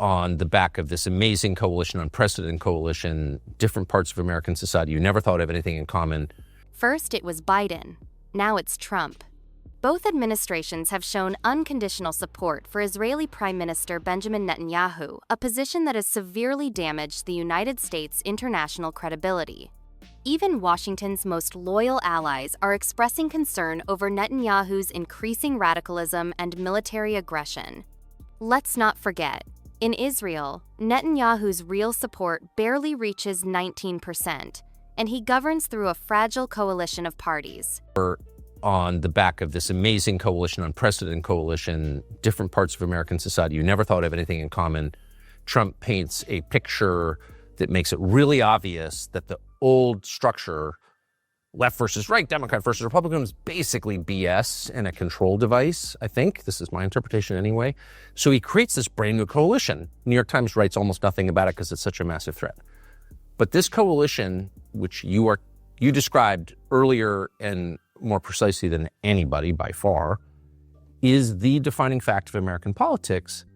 on the back of this amazing coalition, unprecedented coalition, different parts of American society you never thought of anything in common. First, it was Biden. Now it's Trump. Both administrations have shown unconditional support for Israeli Prime Minister Benjamin Netanyahu, a position that has severely damaged the United States' international credibility. Even Washington's most loyal allies are expressing concern over Netanyahu's increasing radicalism and military aggression. Let's not forget, in Israel, Netanyahu's real support barely reaches 19%, and he governs through a fragile coalition of parties. On the back of this amazing coalition, unprecedented coalition, different parts of American society you never thought of anything in common, Trump paints a picture that makes it really obvious that the old structure, left versus right, Democrat versus Republican, is basically BS and a control device, I think. This is my interpretation anyway. So he creates this brand new coalition. New York Times writes almost nothing about it because it's such a massive threat. But this coalition, which you described earlier and more precisely than anybody by far, is the defining fact of American politics.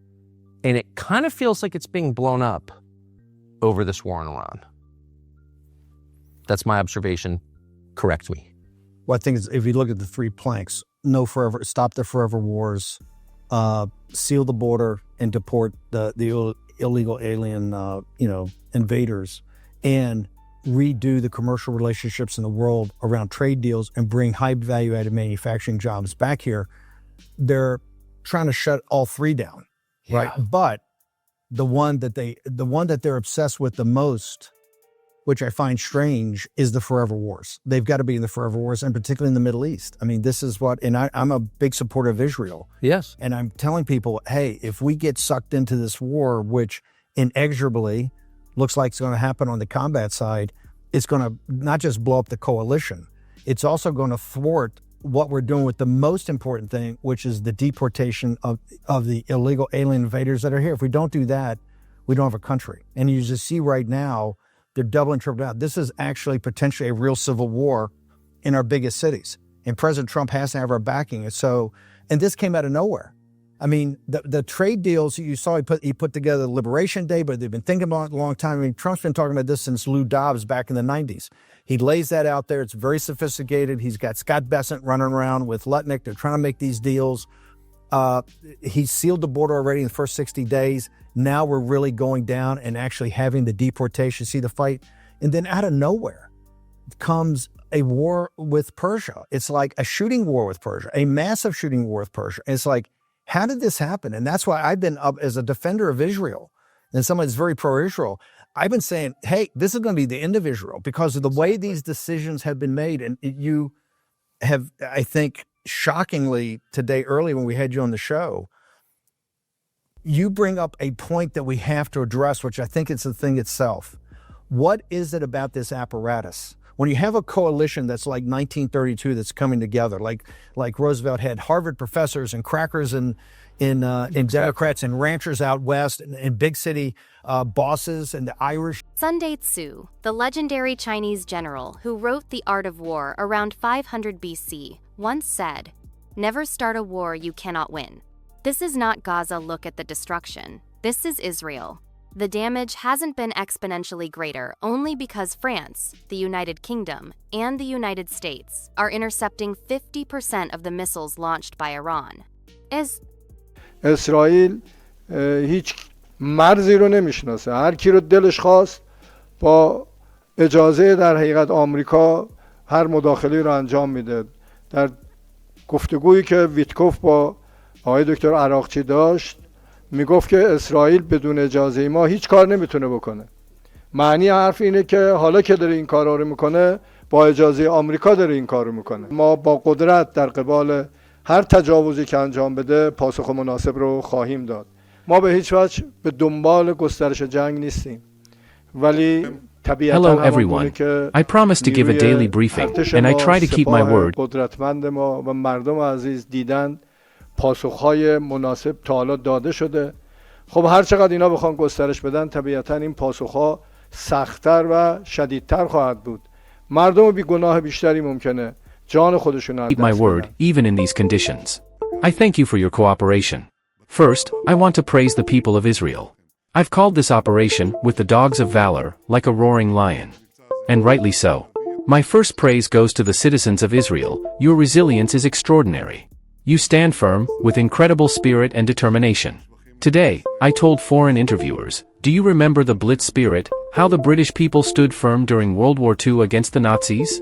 And it kind of feels like it's being blown up over this war in Iran. That's my observation. Correct me. Well, I think if you look at the three planks, stop the forever wars, seal the border and deport the illegal alien, invaders, and redo the commercial relationships in the world around trade deals and bring high value-added manufacturing jobs back here, they're trying to shut all three down, right? But the one that they're obsessed with the most, which I find strange, is the forever wars. They've got to be in the forever wars, and particularly in the Middle East. I mean, this is what, and I'm a big supporter of Israel. Yes. And I'm telling people, hey, if we get sucked into this war, which inexorably looks like it's going to happen on the combat side, it's going to not just blow up the coalition, it's also going to thwart what we're doing with the most important thing, which is the deportation of the illegal alien invaders that are here. If we don't do that, we don't have a country. And you just see right now, they're doubling, tripling out. This is actually potentially a real civil war in our biggest cities. And President Trump has to have our backing. And this came out of nowhere. I mean, the trade deals you saw, he put together Liberation Day, but they've been thinking about it a long time. I mean, Trump's been talking about this since Lou Dobbs back in the 90s. He lays that out there. It's very sophisticated. He's got Scott Bessent running around with Lutnick. They're trying to make these deals. He sealed the border already in the first 60 days. Now we're really going down and actually having the deportation, see the fight. And then out of nowhere comes a war with Persia. It's like a shooting war with Persia, a massive shooting war with Persia. It's like, how did this happen? And that's why I've been up as a defender of Israel and someone that's very pro-Israel. I've been saying, hey, this is going to be the end of Israel because of the way these decisions have been made. And you have, I think, shockingly today early when we had you on the show, you bring up a point that we have to address, which I think it's the thing itself. What is it about this apparatus? When you have a coalition that's like 1932 that's coming together, like Roosevelt had Harvard professors and crackers and Democrats and ranchers out west and big city bosses and the Irish. Sun Tzu, the legendary Chinese general who wrote The Art of War around 500 BC, once said, "Never start a war you cannot win." This is not Gaza. Look at the destruction. This is Israel. The damage hasn't been exponentially greater only because France, the United Kingdom, and the United States are intercepting 50% of the missiles launched by Iran. اسرائیل هیچ مرزی رو نمیشناسه. هر کی رو دلش خواست با اجازه در حقیقت آمریکا هر مداخله رو انجام میده. در گفتگویی که ویتکوف با آقای دکتر عراقچی داشت میگفت که اسرائیل بدون اجازه ما هیچ کار نمیتونه بکنه. معنی حرف اینه که حالا که داره این کارا رو میکنه با اجازه آمریکا داره این کار رو میکنه. ما با قدرت در قبال هر تجاوزی که انجام بده پاسخ مناسب رو خواهیم داد. ما به هیچ وجه به دنبال گسترش جنگ نیستیم. ولی Hello everyone. I promise to give a daily briefing, and I try to keep my word. قدرتمند ما و مردم عزیز دیدن پاسخهای مناسب تا حالا داده شده. خب هر چقدر اینا بخوان گسترش بدن طبیعتا این پاسخها سخت‌تر و شدیدتر خواهد بود. مردم بیگناه بیشتری ممکنه جان خودشون از دست بدن. Keep my word even in these conditions. I thank you for your cooperation. First, I want to praise the people of Israel. I've called this operation, with the dogs of valor, like a roaring lion. And rightly so. My first praise goes to the citizens of Israel. Your resilience is extraordinary. You stand firm, with incredible spirit and determination. Today, I told foreign interviewers, do you remember the Blitz spirit, how the British people stood firm during World War II against the Nazis?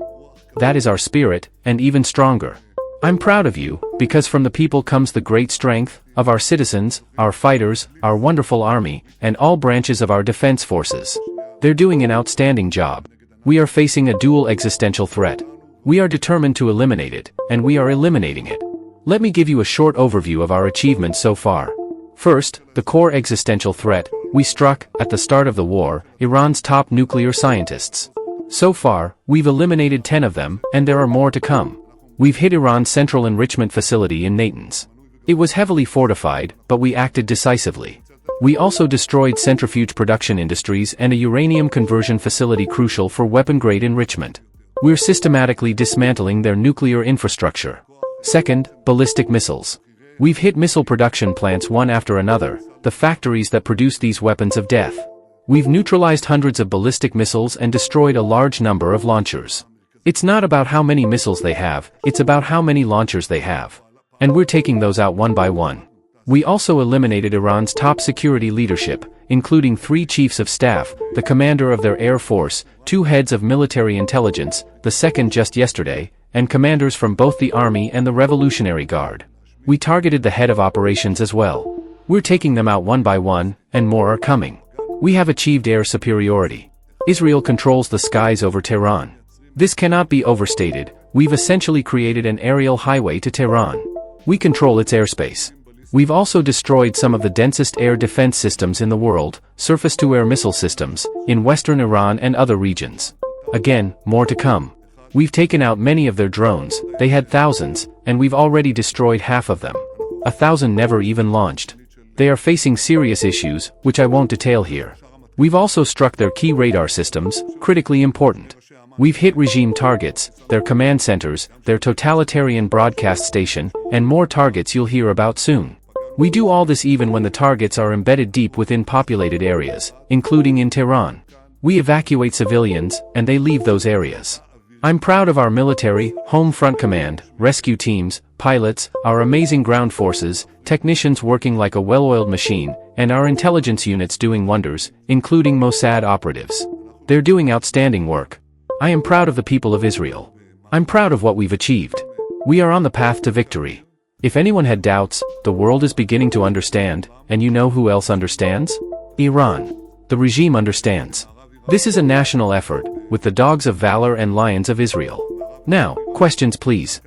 That is our spirit, and even stronger. I'm proud of you, because from the people comes the great strength of our citizens, our fighters, our wonderful army, and all branches of our defense forces. They're doing an outstanding job. We are facing a dual existential threat. We are determined to eliminate it, and we are eliminating it. Let me give you a short overview of our achievements so far. First, the core existential threat. We struck, at the start of the war, Iran's top nuclear scientists. So far, we've eliminated 10 of them, and there are more to come. We've hit Iran's central enrichment facility in Natanz. It was heavily fortified, but we acted decisively. We also destroyed centrifuge production industries and a uranium conversion facility crucial for weapon-grade enrichment. We're systematically dismantling their nuclear infrastructure. Second, ballistic missiles. We've hit missile production plants one after another, the factories that produce these weapons of death. We've neutralized hundreds of ballistic missiles and destroyed a large number of launchers. It's not about how many missiles they have, it's about how many launchers they have. And we're taking those out one by one. We also eliminated Iran's top security leadership, including 3 chiefs of staff, the commander of their air force, 2 heads of military intelligence, the second just yesterday, and commanders from both the army and the Revolutionary Guard. We targeted the head of operations as well. We're taking them out one by one, and more are coming. We have achieved air superiority. Israel controls the skies over Tehran. This cannot be overstated. We've essentially created an aerial highway to Tehran. We control its airspace. We've also destroyed some of the densest air defense systems in the world, surface-to-air missile systems, in western Iran and other regions. Again, more to come. We've taken out many of their drones, they had thousands, and we've already destroyed half of them. 1,000 never even launched. They are facing serious issues, which I won't detail here. We've also struck their key radar systems, critically important. We've hit regime targets, their command centers, their totalitarian broadcast station, and more targets you'll hear about soon. We do all this even when the targets are embedded deep within populated areas, including in Tehran. We evacuate civilians, and they leave those areas. I'm proud of our military, home front command, rescue teams, pilots, our amazing ground forces, technicians working like a well-oiled machine, and our intelligence units doing wonders, including Mossad operatives. They're doing outstanding work. I am proud of the people of Israel. I'm proud of what we've achieved. We are on the path to victory. If anyone had doubts, the world is beginning to understand, and you know who else understands? Iran. The regime understands. This is a national effort, with the dogs of valor and lions of Israel. Now, questions please.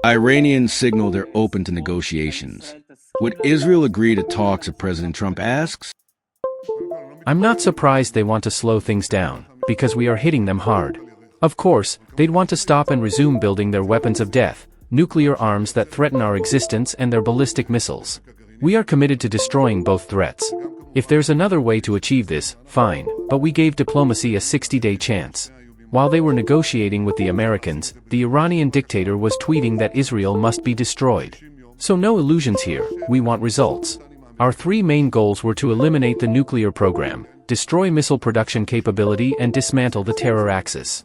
Iranians signal they're open to negotiations. Would Israel agree to talks if President Trump asks? I'm not surprised they want to slow things down, because we are hitting them hard. Of course, they'd want to stop and resume building their weapons of death, nuclear arms that threaten our existence and their ballistic missiles. We are committed to destroying both threats. If there's another way to achieve this, fine, but we gave diplomacy a 60-day chance. While they were negotiating with the Americans, the Iranian dictator was tweeting that Israel must be destroyed. So no illusions here, we want results. Our 3 main goals were to eliminate the nuclear program, destroy missile production capability and dismantle the terror axis.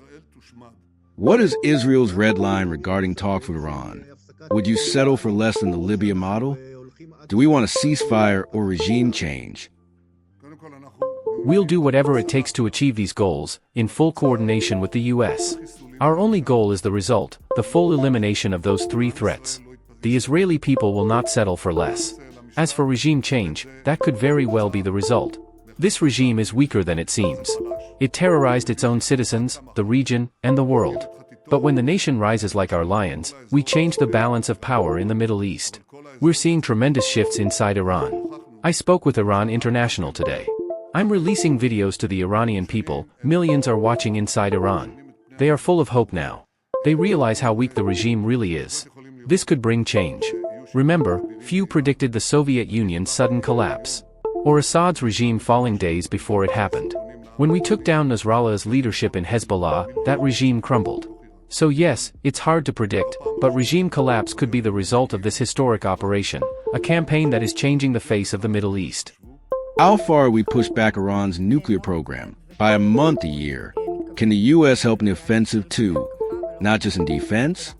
What is Israel's red line regarding talks with Iran? Would you settle for less than the Libya model? Do we want a ceasefire or regime change? We'll do whatever it takes to achieve these goals, in full coordination with the US. Our only goal is the result, the full elimination of those 3 threats. The Israeli people will not settle for less. As for regime change, that could very well be the result. This regime is weaker than it seems. It terrorized its own citizens, the region, and the world. But when the nation rises like our lions, we change the balance of power in the Middle East. We're seeing tremendous shifts inside Iran. I spoke with Iran International today. I'm releasing videos to the Iranian people. Millions are watching inside Iran. They are full of hope now. They realize how weak the regime really is. This could bring change. Remember, few predicted the Soviet Union's sudden collapse, or Assad's regime falling days before it happened. When we took down Nasrallah's leadership in Hezbollah, that regime crumbled. So yes, it's hard to predict, but regime collapse could be the result of this historic operation, a campaign that is changing the face of the Middle East. How far we push back Iran's nuclear program? By a month, a year. Can the U.S. help in the offensive too, not just in defense?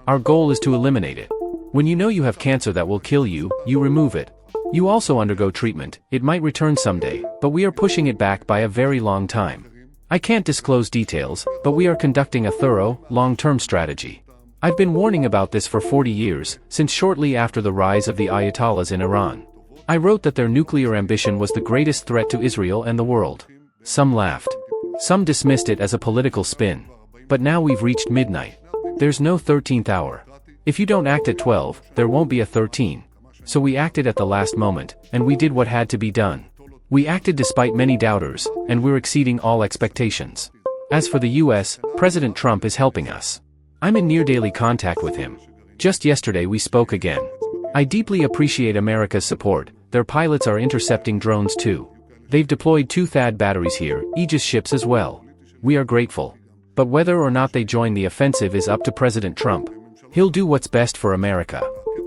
Our goal is to eliminate it. When you know you have cancer that will kill you, you remove it. You also undergo treatment. It might return someday, but we are pushing it back by a very long time. I can't disclose details, but we are conducting a thorough, long-term strategy. I've been warning about this for 40 years, since shortly after the rise of the Ayatollahs in Iran. I wrote that their nuclear ambition was the greatest threat to Israel and the world. Some laughed. Some dismissed it as a political spin. But now we've reached midnight. There's no 13th hour. If you don't act at 12, there won't be a 13. So we acted at the last moment, and we did what had to be done. We acted despite many doubters, and we're exceeding all expectations. As for the US, President Trump is helping us. I'm in near daily contact with him. Just yesterday we spoke again. I deeply appreciate America's support. Their pilots are intercepting drones too. They've deployed 2 THAAD batteries here, Aegis ships as well. We are grateful. But whether or not they join the offensive is up to President Trump. He'll do what's best for America.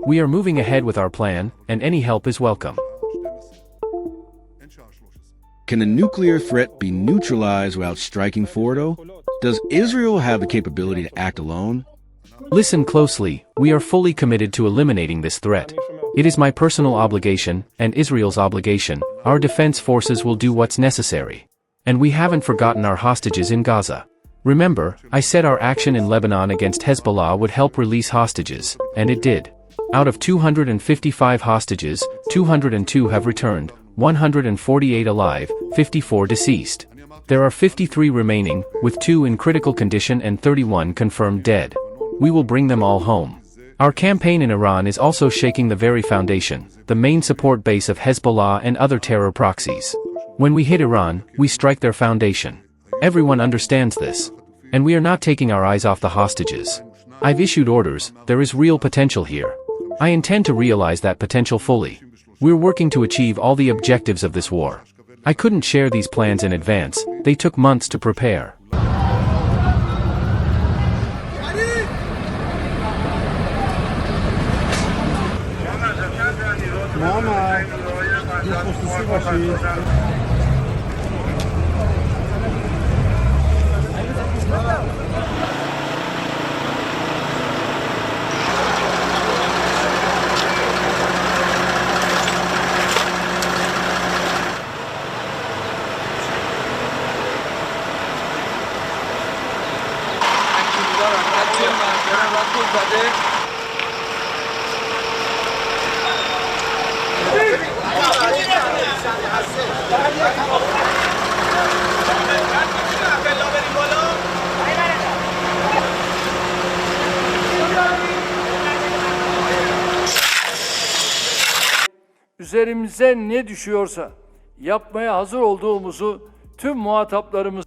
We are moving ahead with our plan, and any help is welcome. Can the nuclear threat be neutralized without striking Fordo? Does Israel have the capability to act alone? Listen closely, we are fully committed to eliminating this threat. It is my personal obligation, and Israel's obligation. Our defense forces will do what's necessary. And we haven't forgotten our hostages in Gaza. Remember, I said our action in Lebanon against Hezbollah would help release hostages, and it did. Out of 255 hostages, 202 have returned, 148 alive, 54 deceased. There are 53 remaining, with 2 in critical condition and 31 confirmed dead. We will bring them all home. Our campaign in Iran is also shaking the very foundation, the main support base of Hezbollah and other terror proxies. When we hit Iran, we strike their foundation. Everyone understands this. And we are not taking our eyes off the hostages. I've issued orders, there is real potential here. I intend to realize that potential fully. We're working to achieve all the objectives of this war. I couldn't share these plans in advance, they took months to prepare. Üzerimize ne düşüyorsa yapmaya hazır olduğumuzu tüm muhataplarımız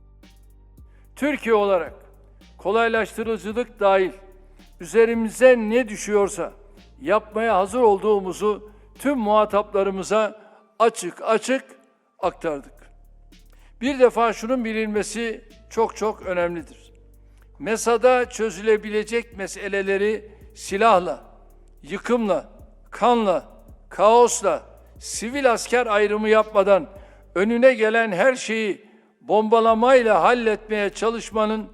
Türkiye olarak kolaylaştırıcılık dahil üzerimize ne düşüyorsa yapmaya hazır olduğumuzu tüm muhataplarımıza açık aktardık. Bir defa şunun bilinmesi çok önemlidir. MESA'da çözülebilecek meseleleri silahla, yıkımla, kanla, kaosla, sivil asker ayrımı yapmadan önüne gelen her şeyi bombalamayla halletmeye çalışmanın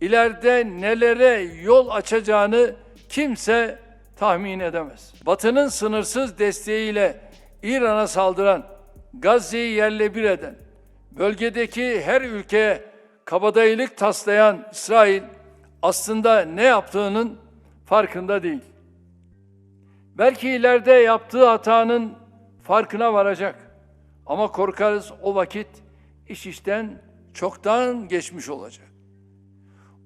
ileride nelere yol açacağını kimse tahmin edemez. Batı'nın sınırsız desteğiyle İran'a saldıran, Gazze'yi yerle bir eden, bölgedeki her ülkeye kabadayılık taslayan İsrail aslında ne yaptığının farkında değil. Belki ileride yaptığı hatanın farkına varacak. Ama korkarız o vakit iş işten çoktan geçmiş olacak.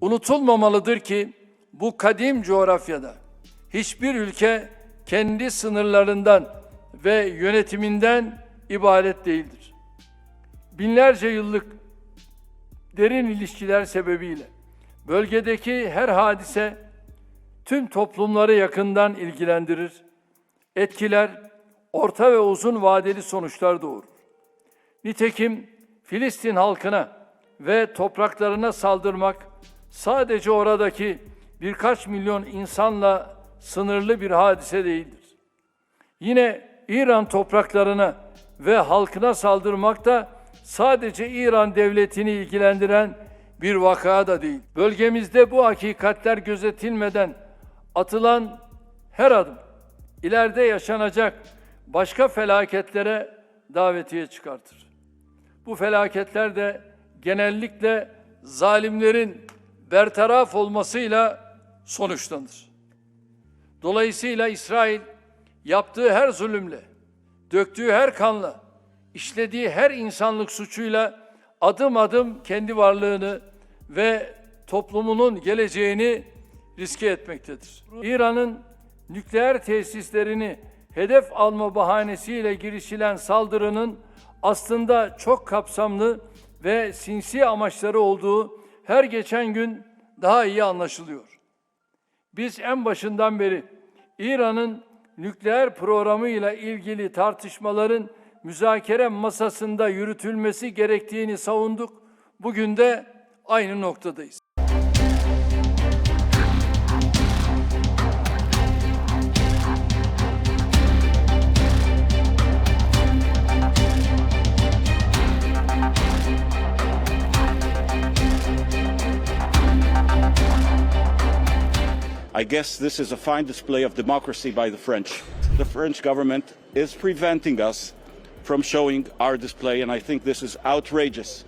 Unutulmamalıdır ki bu kadim coğrafyada hiçbir ülke kendi sınırlarından ve yönetiminden ibaret değildir. Binlerce yıllık derin ilişkiler sebebiyle bölgedeki her hadise tüm toplumları yakından ilgilendirir, etkiler, orta ve uzun vadeli sonuçlar doğurur. Nitekim Filistin halkına ve topraklarına saldırmak sadece oradaki birkaç milyon insanla sınırlı bir hadise değildir. Yine İran topraklarına ve halkına saldırmak da sadece İran devletini ilgilendiren bir vaka da değil. Bölgemizde bu hakikatler gözetilmeden atılan her adım ileride yaşanacak başka felaketlere davetiye çıkartır. Bu felaketler de genellikle zalimlerin bertaraf olmasıyla sonuçlanır. Dolayısıyla İsrail yaptığı her zulümle, döktüğü her kanla, işlediği her insanlık suçuyla adım adım kendi varlığını ve toplumunun geleceğini riske etmektedir. İran'ın nükleer tesislerini hedef alma bahanesiyle girişilen saldırının aslında çok kapsamlı ve sinsi amaçları olduğu her geçen gün daha iyi anlaşılıyor. Biz en başından beri İran'ın nükleer programıyla ilgili tartışmaların müzakere masasında yürütülmesi gerektiğini savunduk. Bugün de aynı noktadayız. I guess this is a fine display of democracy by the French. The French government is preventing us from showing our display, and I think this is outrageous.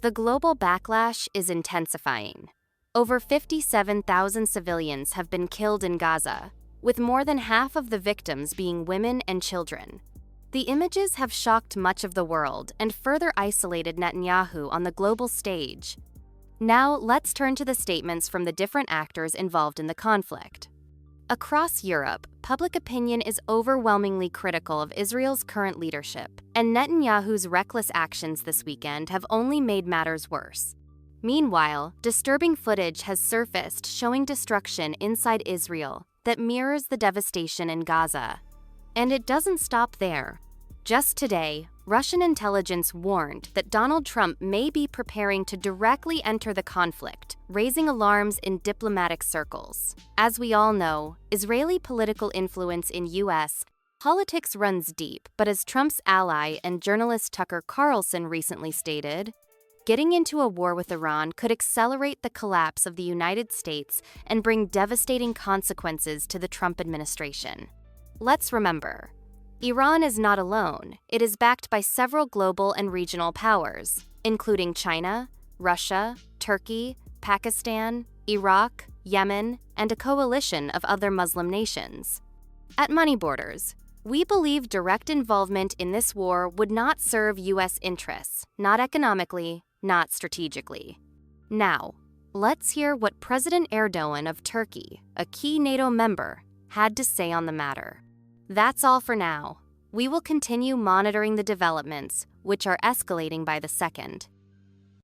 The global backlash is intensifying. Over 57,000 civilians have been killed in Gaza, with more than half of the victims being women and children. The images have shocked much of the world and further isolated Netanyahu on the global stage. Now, let's turn to the statements from the different actors involved in the conflict. Across Europe, public opinion is overwhelmingly critical of Israel's current leadership, and Netanyahu's reckless actions this weekend have only made matters worse. Meanwhile, disturbing footage has surfaced showing destruction inside Israel that mirrors the devastation in Gaza. And it doesn't stop there. Just today, Russian intelligence warned that Donald Trump may be preparing to directly enter the conflict, raising alarms in diplomatic circles. As we all know, Israeli political influence in U.S. politics runs deep, but as Trump's ally and journalist Tucker Carlson recently stated, getting into a war with Iran could accelerate the collapse of the United States and bring devastating consequences to the Trump administration. Let's remember, Iran is not alone. It is backed by several global and regional powers, including China, Russia, Turkey, Pakistan, Iraq, Yemen, and a coalition of other Muslim nations. At Money Borders, we believe direct involvement in this war would not serve U.S. interests, not economically, not strategically. Now, let's hear what President Erdogan of Turkey, a key NATO member, had to say on the matter. That's all for now. We will continue monitoring the developments, which are escalating by the second.